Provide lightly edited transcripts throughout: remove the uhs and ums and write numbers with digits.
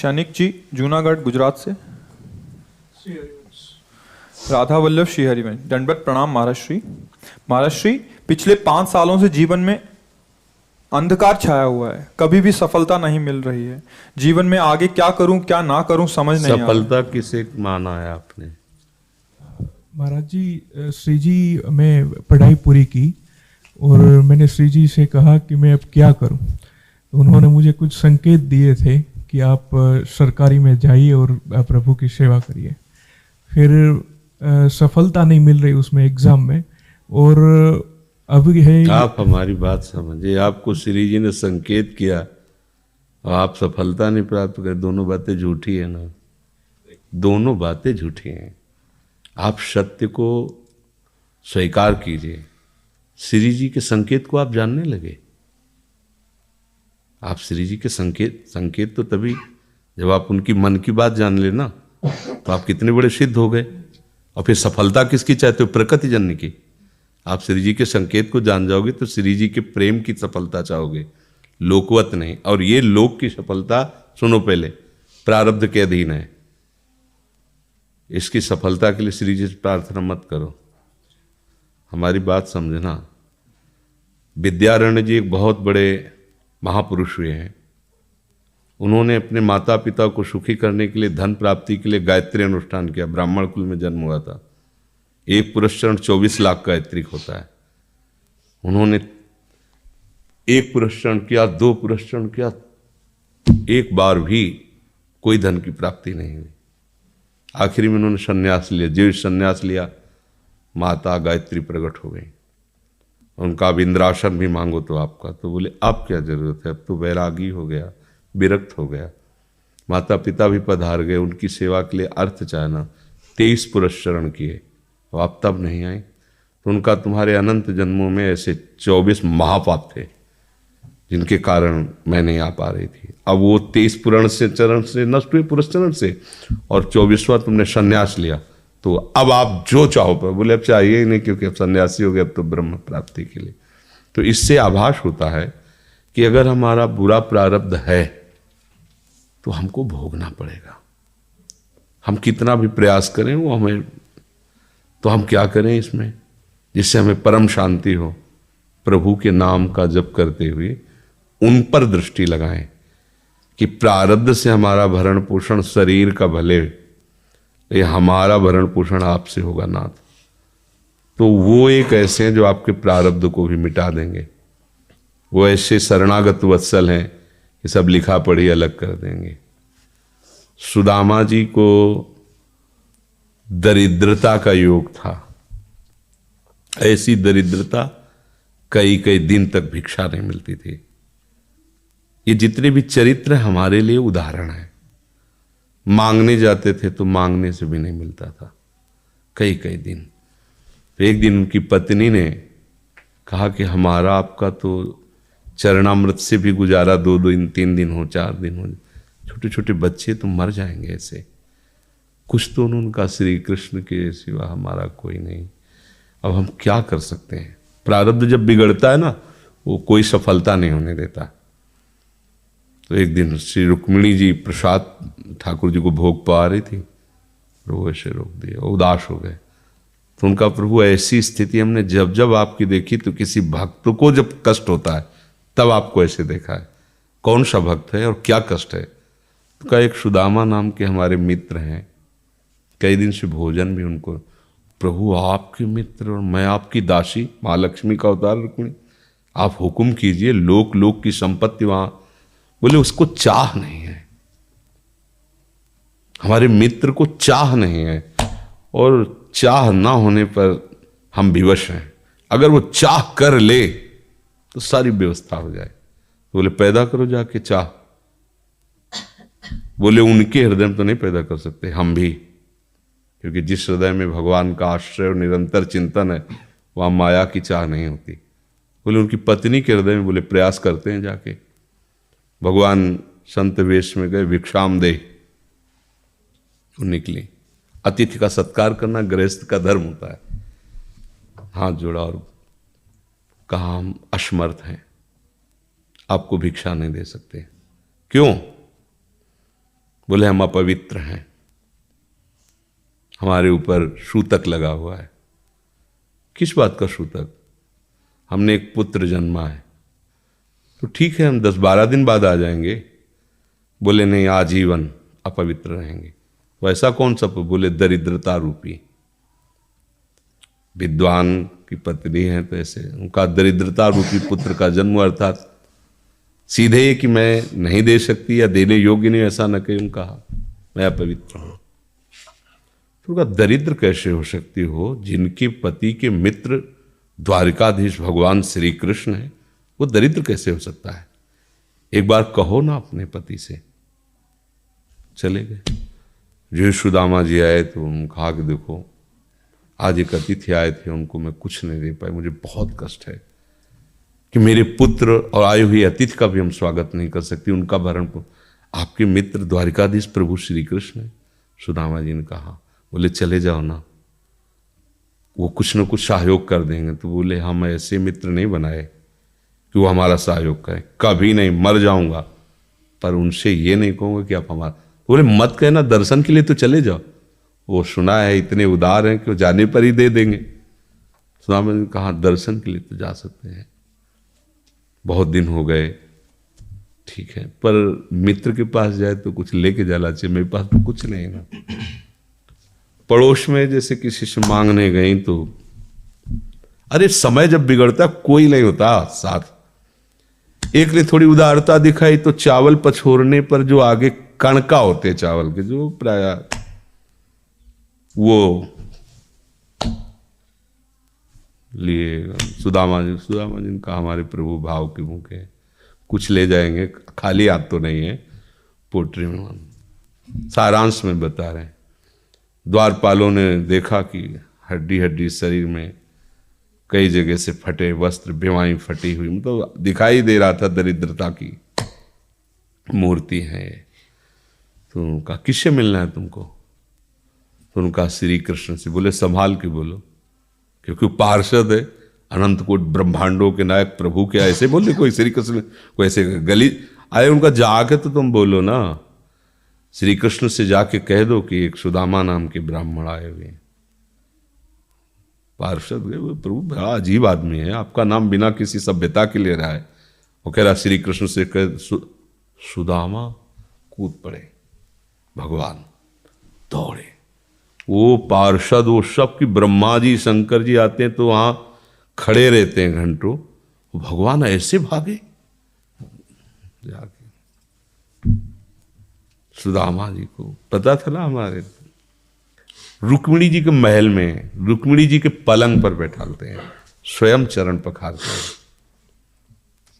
शनिक जी जूनागढ़ गुजरात से। राधा वल्लभ श्रीहरि में दंडवत प्रणाम महाराष्ट्री। महाराष्ट्री, पिछले 5 सालों से जीवन में अंधकार छाया हुआ है, कभी भी सफलता नहीं मिल रही है। जीवन में आगे क्या करूं क्या ना करूं समझ नहीं आ रहा। सफलता किसे माना है आपने? महाराज जी, श्री जी मैं पढ़ाई पूरी की और मैंने श्री जी से कहा कि मैं अब क्या करूं। तो उन्होंने मुझे कुछ संकेत दिए थे कि आप सरकारी में जाइए और प्रभु की सेवा करिए। फिर सफलता नहीं मिल रही उसमें एग्जाम में, और अब है। आप हमारी बात समझिए, आपको श्री जी ने संकेत किया और आप सफलता नहीं प्राप्त कर, दोनों बातें झूठी है ना, दोनों बातें झूठी हैं। आप सत्य को स्वीकार कीजिए। श्री जी के संकेत को आप जानने लगे। आप श्री जी के संकेत तो तभी जब आप उनकी मन की बात जान लेना, तो आप कितने बड़े सिद्ध हो गए। और फिर सफलता किसकी चाहते हो? प्रकृति जन्य की। आप श्री जी के संकेत को जान जाओगे तो श्री जी के प्रेम की सफलता चाहोगे, लोकवत नहीं। और ये लोक की सफलता, सुनो पहले, प्रारब्ध के अधीन है। इसकी सफलता के लिए श्री जी से प्रार्थना मत करो। हमारी बात समझना। विद्यारण्य जी एक बहुत बड़े महापुरुष हुए हैं। उन्होंने अपने माता पिता को सुखी करने के लिए, धन प्राप्ति के लिए गायत्री अनुष्ठान किया। ब्राह्मण कुल में जन्म हुआ था। एक पुरस्चरण 24 लाख का गायत्री होता है। उन्होंने एक पुरस्चरण किया, 2 पुरस्चरण किया, एक बार भी कोई धन की प्राप्ति नहीं हुई। आखिरी में उन्होंने संन्यास लिया। जीव संन्यास लिया, माता गायत्री प्रकट हो गई। उनका अब इंद्रासन भी मांगो तो आपका, तो बोले अब क्या जरूरत है, अब तो वैरागी हो गया, विरक्त हो गया। माता पिता भी पधार गए, उनकी सेवा के लिए अर्थ चाहना। 23 पुरस्चरण किए, तो आप तब नहीं आए। तो उनका तुम्हारे अनंत जन्मों में ऐसे 24 महापाप थे जिनके कारण मैं नहीं आ पा रही थी। अब वो 23 पुरण से चरण से नष्ट हुए, पुरस्चरण से, और 24वां तुमने संन्यास लिया। तो अब आप जो चाहो पर, बोले अब चाहिए ही नहीं, क्योंकि अब सन्यासी हो गए, अब तो ब्रह्म प्राप्ति के लिए। तो इससे आभास होता है कि अगर हमारा बुरा प्रारब्ध है तो हमको भोगना पड़ेगा। हम कितना भी प्रयास करें वो हमें, तो हम क्या करें इसमें जिससे हमें परम शांति हो? प्रभु के नाम का जप करते हुए उन पर दृष्टि लगाएं कि प्रारब्ध से हमारा भरण पोषण शरीर का भले, ये हमारा भरण पोषण आपसे होगा नाथ। तो वो एक ऐसे हैं जो आपके प्रारब्ध को भी मिटा देंगे। वो ऐसे शरणागत वत्सल हैं कि सब लिखा पढ़ी अलग कर देंगे। सुदामा जी को दरिद्रता का योग था। ऐसी दरिद्रता, कई कई दिन तक भिक्षा नहीं मिलती थी। ये जितने भी चरित्र हमारे लिए उदाहरण है। मांगने जाते थे तो मांगने से भी नहीं मिलता था, कई कई दिन। तो एक दिन उनकी पत्नी ने कहा कि हमारा आपका तो चरणामृत से भी गुजारा 2 दिन 3 दिन हो, 4 दिन हो, छोटे छोटे बच्चे तो मर जाएंगे ऐसे। कुछ तो उन्होंने कहा, श्री कृष्ण के सिवा हमारा कोई नहीं। अब हम क्या कर सकते हैं? प्रारब्ध जब बिगड़ता है ना, वो कोई सफलता नहीं होने देता। तो एक दिन श्री रुक्मिणी जी प्रसाद ठाकुर जी को भोग पा रही थी, प्रभु ऐसे रोक दिया, उदास हो गए। तो उनका, प्रभु ऐसी स्थिति हमने जब जब आपकी देखी, तो किसी भक्त को जब कष्ट होता है तब आपको ऐसे देखा है। कौन सा भक्त है और क्या कष्ट है? तो का एक सुदामा नाम के हमारे मित्र हैं, कई दिन से भोजन भी उनको, प्रभु आपके मित्र और मैं आपकी दासी, महालक्ष्मी का अवतार रुक्मिणी, आप हुक्म कीजिए, लोक लोक की संपत्ति वहां। बोले उसको चाह नहीं है, हमारे मित्र को चाह नहीं है, और चाह ना होने पर हम विवश हैं। अगर वो चाह कर ले तो सारी व्यवस्था हो जाए। तो बोले पैदा करो जाके चाह। बोले उनके हृदय में तो नहीं पैदा कर सकते, हम भी, क्योंकि जिस हृदय में भगवान का आश्रय और निरंतर चिंतन है, वहां माया की चाह नहीं होती। बोले उनकी पत्नी के हृदय में, बोले प्रयास करते हैं जाके। भगवान संत वेश में गए, भिक्षाम दे, वो निकली। अतिथि का सत्कार करना गृहस्थ का धर्म होता है। हाथ जोड़ा और कहा, हम असमर्थ हैं, आपको भिक्षा नहीं दे सकते। क्यों? बोले हम अपवित्र हैं, हमारे ऊपर सूतक लगा हुआ है। किस बात का सूतक? हमने एक पुत्र जन्मा है। तो ठीक है, हम 10-12 दिन बाद आ जाएंगे। बोले नहीं, आजीवन अपवित्र रहेंगे। वैसा कौन सा? बोले दरिद्रता रूपी। विद्वान की पत्नी है तो ऐसे उनका दरिद्रता रूपी पुत्र का जन्म, अर्थात सीधे कि मैं नहीं दे सकती या देने योग्य नहीं, ऐसा न कहीं कहा, मैं अपवित्र हूं। तो उनका दरिद्र कैसे हो सकती हो? जिनके पति के मित्र द्वारिकाधीश भगवान श्री कृष्ण है, वो दरिद्र कैसे हो सकता है? एक बार कहो ना अपने पति से। चले गए। जो सुदामा जी आए तो उन्होंने कहा कि देखो आज एक अतिथि आए थे, उनको मैं कुछ नहीं दे पाए, मुझे बहुत कष्ट है कि मेरे पुत्र और आए हुए अतिथि का भी हम स्वागत नहीं कर सकती, उनका भरण आपके मित्र द्वारिकाधीश प्रभु श्री कृष्ण है। सुदामा जी ने कहा, बोले चले जाओ ना, वो कुछ न कुछ सहयोग कर देंगे। तो बोले हम ऐसे मित्र नहीं बनाए कि वो हमारा सहयोग करें, कभी नहीं, मर जाऊंगा पर उनसे ये नहीं कहूँगा कि आप हमारा। बोले मत कहना, दर्शन के लिए तो चले जाओ, वो सुना है इतने उदार हैं कि वो जाने पर ही दे देंगे। सुदामा जी ने कहा दर्शन के लिए तो जा सकते हैं, बहुत दिन हो गए, ठीक है, पर मित्र के पास जाए तो कुछ लेके जाना चाहिए, मेरे पास तो कुछ नहीं है ना। पड़ोस में जैसे किसी से मांगने गई तो, अरे समय जब बिगड़ता कोई नहीं होता साथ। एक ने थोड़ी उदारता दिखाई तो चावल पछोरने पर जो आगे कणका होते चावल के, जो प्राय वो लिए सुदामा जी ने कहा हमारे प्रभु भाव के भूखे, कुछ ले जाएंगे, खाली हाथ तो नहीं है। पोट्री में सारांश में बता रहे हैं, द्वारपालों ने देखा कि हड्डी हड्डी शरीर में कई जगह से फटे वस्त्र, बेवाई फटी हुई, मतलब दिखाई दे रहा था दरिद्रता की मूर्ति है। तो उनका किससे मिलना है तुमको? तो उनका श्री कृष्ण से। बोले संभाल के बोलो, क्योंकि पार्षद है, अनंत कोट ब्रह्मांडों के नायक प्रभु के ऐसे बोले कोई श्री कृष्ण कोई ऐसे गली आए, उनका जाके तो तुम बोलो ना, श्री कृष्ण से जाके कह दो कि एक सुदामा नाम के ब्राह्मण आए हुए हैं। पार्षद गए, प्रभु बड़ा अजीब आदमी है, आपका नाम बिना किसी सभ्यता के ले रहा है। वो कह रहा श्री कृष्ण से कह, सुदामा कूद पड़े, भगवान दौड़े। वो पार्षद, वो सब की ब्रह्मा जी शंकर जी आते हैं तो वहां खड़े रहते हैं घंटों, भगवान ऐसे भागे जाके। सुदामा जी को पता था ना, हमारे रुक्मिणी जी के महल में रुक्मिणी जी के पलंग पर बैठाते हैं, स्वयं चरण पखारते हैं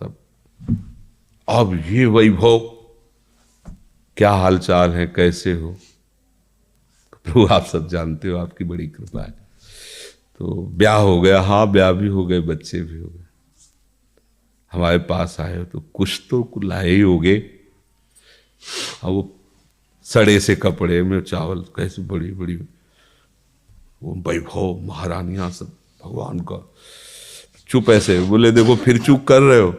सब। अब ये वैभव, क्या हालचाल है, कैसे हो? प्रभु आप सब जानते हो, आपकी बड़ी कृपा है। तो ब्याह हो गया, हाँ ब्याह भी हो गए, बच्चे भी हो गए। हमारे पास आए हो तो कुछ तो लाए ही होगे। अब वो सड़े से कपड़े में चावल, कैसे बड़ी बड़ी वो वैभव, महारानियां सब भगवान का। चुप ऐसे बोले, देखो फिर चूक कर रहे हो,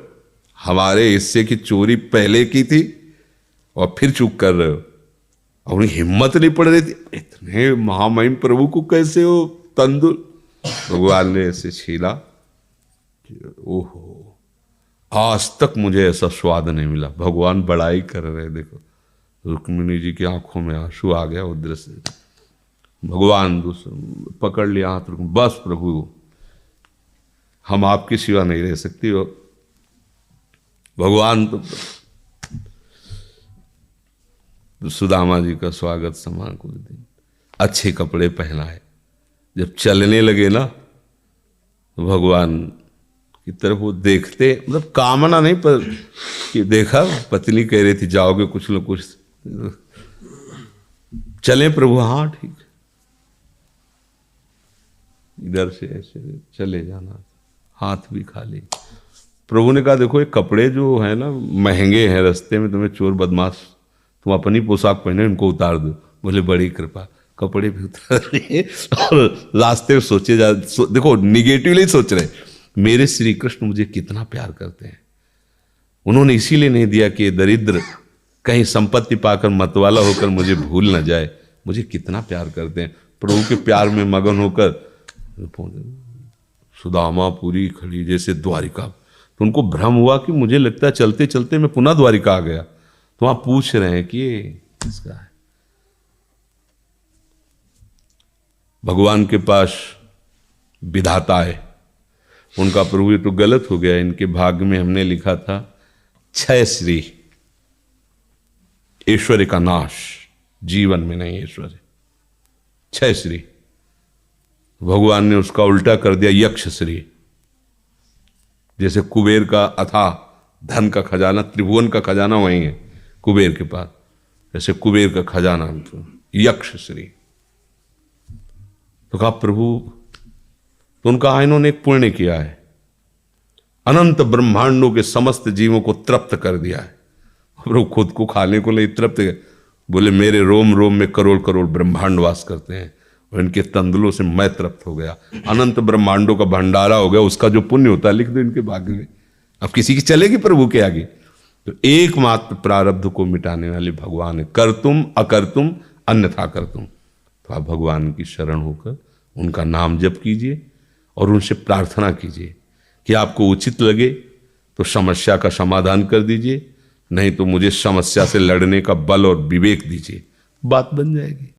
हमारे हिस्से की चोरी पहले की थी और फिर चूक कर रहे हो। और उन्हें हिम्मत नहीं पड़ रही थी, इतने महामहिम प्रभु को कैसे हो तंदुर। भगवान ने ऐसे छीला, ओहो आज तक मुझे ऐसा स्वाद नहीं मिला। भगवान बड़ाई कर रहे, देखो रुक्मिणी जी की आंखों में आंसू आ गया उधर से। भगवान पकड़ लिया हाथ, बस प्रभु हम आपकी सिवा नहीं रह सकती हो। भगवान तो सुदामा जी का स्वागत समान कुछ दिन, अच्छे कपड़े पहनाए। जब चलने लगे ना तो भगवान की तरफ वो देखते, मतलब कामना नहीं पर कि देखा पत्नी कह रही थी जाओगे कुछ न कुछ, चले प्रभु, हाँ ठीक है। इधर से ऐसे चले जाना, हाथ भी खाली। प्रभु ने कहा देखो ये कपड़े जो है ना महंगे हैं, रास्ते में तुम्हें चोर बदमाश, तुम अपनी पोशाक पहने इनको उतार दो। बोले बड़ी कृपा, कपड़े भी उतार रहे और रास्ते में सोचे देखो निगेटिवली सोच रहे, मेरे श्री कृष्ण मुझे कितना प्यार करते हैं। उन्होंने इसीलिए नहीं दिया कि दरिद्र कहीं संपत्ति पाकर मतवाला होकर मुझे भूल न जाए। मुझे कितना प्यार करते हैं, प्रभु के प्यार में मगन होकर सुदामा पूरी खड़ी जैसे द्वारिका। तो उनको भ्रम हुआ कि मुझे लगता है चलते चलते मैं पुनः द्वारिका आ गया। तो वहां पूछ रहे हैं कि ये किसका है। भगवान के पास विधाता है, उनका प्रभु ये तो गलत हो गया, इनके भाग्य में हमने लिखा था क्षय श्री, ऐश्वर्य का नाश, जीवन में नहीं ऐश्वर्य, क्षय श्री। भगवान ने उसका उल्टा कर दिया यक्ष श्री। जैसे कुबेर का अथाह धन का खजाना, त्रिभुवन का खजाना वही है कुबेर के पास, जैसे कुबेर का खजाना यक्ष श्री। तो कहा प्रभु, तो उनका इन्होंने एक पुण्य किया है, अनंत ब्रह्मांडों के समस्त जीवों को तृप्त कर दिया है। प्रभु खुद को खाने को नहीं तृप्त, बोले मेरे रोम रोम में करोड़ करोड़ ब्रह्मांड वास करते हैं और इनके तंदुलों से मैं तृप्त हो गया। अनंत ब्रह्मांडों का भंडारा हो गया, उसका जो पुण्य होता है लिख दो इनके भाग्य में। अब किसी की चलेगी प्रभु के आगे। तो एकमात्र प्रारब्ध को मिटाने वाले भगवान है, कर तुम अकर तुम अन्यथा कर तुम। तो आप भगवान की शरण होकर उनका नाम जप कीजिए और उनसे प्रार्थना कीजिए कि आपको उचित लगे तो समस्या का समाधान कर दीजिए, नहीं तो मुझे समस्या से लड़ने का बल और विवेक दीजिए, बात बन जाएगी।